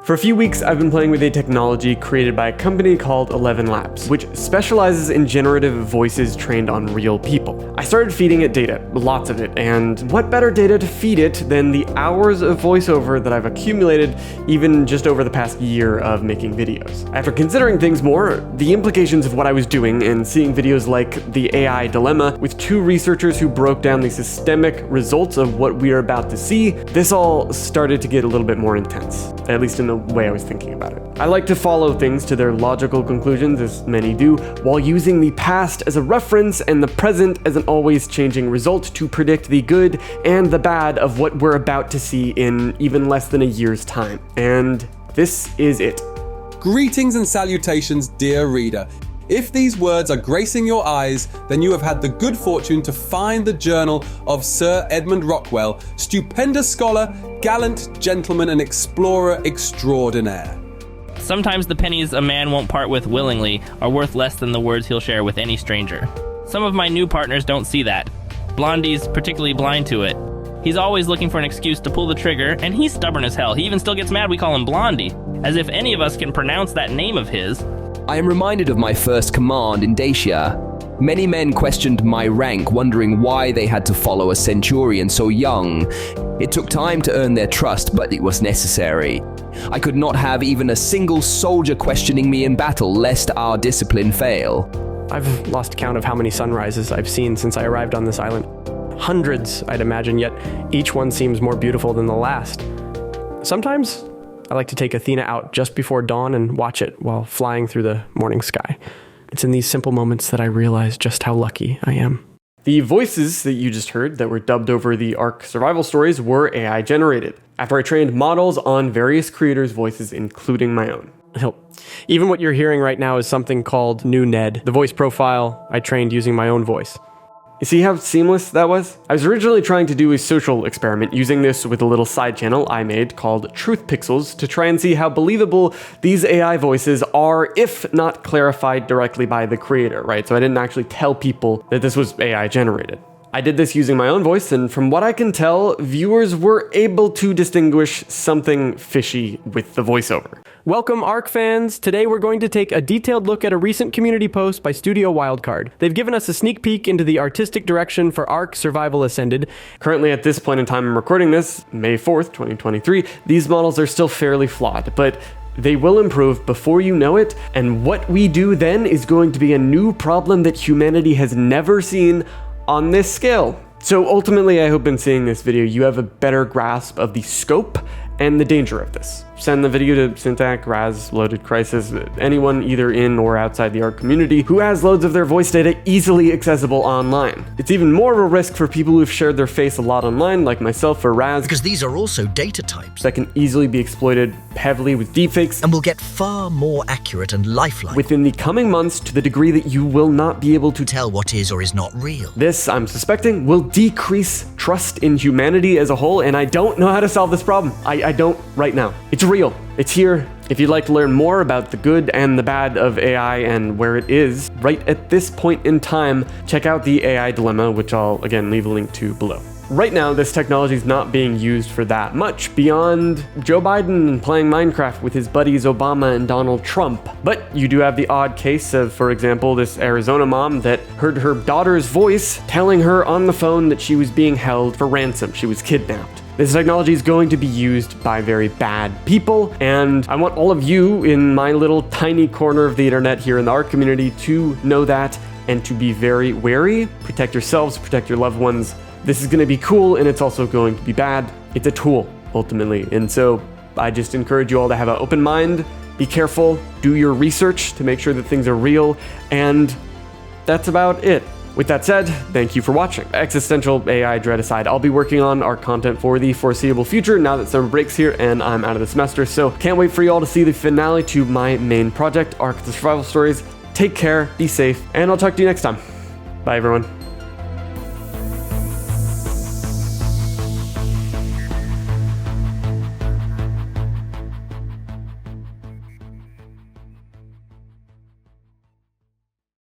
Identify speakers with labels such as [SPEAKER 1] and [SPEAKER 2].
[SPEAKER 1] For a few weeks, I've been playing with a technology created by a company called 11 Labs, which specializes in generative voices trained on real people. I started feeding it data, lots of it, and what better data to feed it than the hours of voiceover that I've accumulated even just over the past year of making videos. After considering things more, the implications of what I was doing, and seeing videos like the AI dilemma with two researchers who broke down the systemic results of what we are about to see, this all started to get a little bit more intense, at least in the way I was thinking about it. I like to follow things to their logical conclusions, as many do, while using the past as a reference and the present as an always changing result to predict the good and the bad of what we're about to see in even less than a year's time. And this is it.
[SPEAKER 2] Greetings and salutations, dear reader. If these words are gracing your eyes, then you have had the good fortune to find the journal of Sir Edmund Rockwell, stupendous scholar, gallant gentleman and explorer extraordinaire.
[SPEAKER 3] Sometimes the pennies a man won't part with willingly are worth less than the words he'll share with any stranger. Some of my new partners don't see that. Blondie's particularly blind to it. He's always looking for an excuse to pull the trigger, and he's stubborn as hell. He even still gets mad we call him Blondie, as if any of us can pronounce that name of his.
[SPEAKER 4] I am reminded of my first command in Dacia. Many men questioned my rank, wondering why they had to follow a centurion so young. It took time to earn their trust, but it was necessary. I could not have even a single soldier questioning me in battle, lest our discipline fail.
[SPEAKER 5] I've lost count of how many sunrises I've seen since I arrived on this island. Hundreds, I'd imagine, yet each one seems more beautiful than the last. Sometimes I like to take Athena out just before dawn and watch it while flying through the morning sky. It's in these simple moments that I realize just how lucky I am.
[SPEAKER 1] The voices that you just heard that were dubbed over the ARK survival stories were AI generated, after I trained models on various creators' voices, including my own.
[SPEAKER 5] Hell, even what you're hearing right now is something called New Ned, the voice profile I trained using my own voice.
[SPEAKER 1] You see how seamless that was? I was originally trying to do a social experiment using this with a little side channel I made called Truth Pixels to try and see how believable these AI voices are if not clarified directly by the creator, right? So I didn't actually tell people that this was AI generated. I did this using my own voice, and from what I can tell, viewers were able to distinguish something fishy with the voiceover.
[SPEAKER 5] Welcome, ARK fans! Today we're going to take a detailed look at a recent community post by Studio Wildcard. They've given us a sneak peek into the artistic direction for ARK Survival Ascended.
[SPEAKER 1] Currently, at this point in time I'm recording this, May 4th, 2023, these models are still fairly flawed, but they will improve before you know it, and what we do then is going to be a new problem that humanity has never seen on this scale. So ultimately, I hope in seeing this video, you have a better grasp of the scope and the danger of this. Send the video to Syntac, Raz, Loaded Crisis, anyone either in or outside the ARK community who has loads of their voice data easily accessible online. It's even more of a risk for people who've shared their face a lot online, like myself or Raz,
[SPEAKER 6] because these are also data types
[SPEAKER 1] that can easily be exploited heavily with deepfakes
[SPEAKER 6] and will get far more accurate and lifelike
[SPEAKER 1] within the coming months to the degree that you will not be able to
[SPEAKER 6] tell what is or is not real.
[SPEAKER 1] This, I'm suspecting, will decrease trust in humanity as a whole, and I don't know how to solve this problem. I don't right now. It's real. It's here. If you'd like to learn more about the good and the bad of AI and where it is right at this point in time, check out the AI dilemma, which I'll again leave a link to below. Right now, this technology is not being used for that much beyond Joe Biden playing Minecraft with his buddies Obama and Donald Trump. But you do have the odd case of, for example, this Arizona mom that heard her daughter's voice telling her on the phone that she was being held for ransom. She was kidnapped. This technology is going to be used by very bad people, and I want all of you in my little tiny corner of the internet here in the ARK community to know that and to be very wary. Protect yourselves, protect your loved ones. This is going to be cool, and it's also going to be bad. It's a tool, ultimately. And so I just encourage you all to have an open mind, be careful, do your research to make sure that things are real, and that's about it. With that said, thank you for watching. Existential AI dread aside, I'll be working on ARK content for the foreseeable future now that summer breaks here and I'm out of the semester, so can't wait for you all to see the finale to my main project, ARK the Survival Stories. Take care, be safe, and I'll talk to you next time. Bye everyone.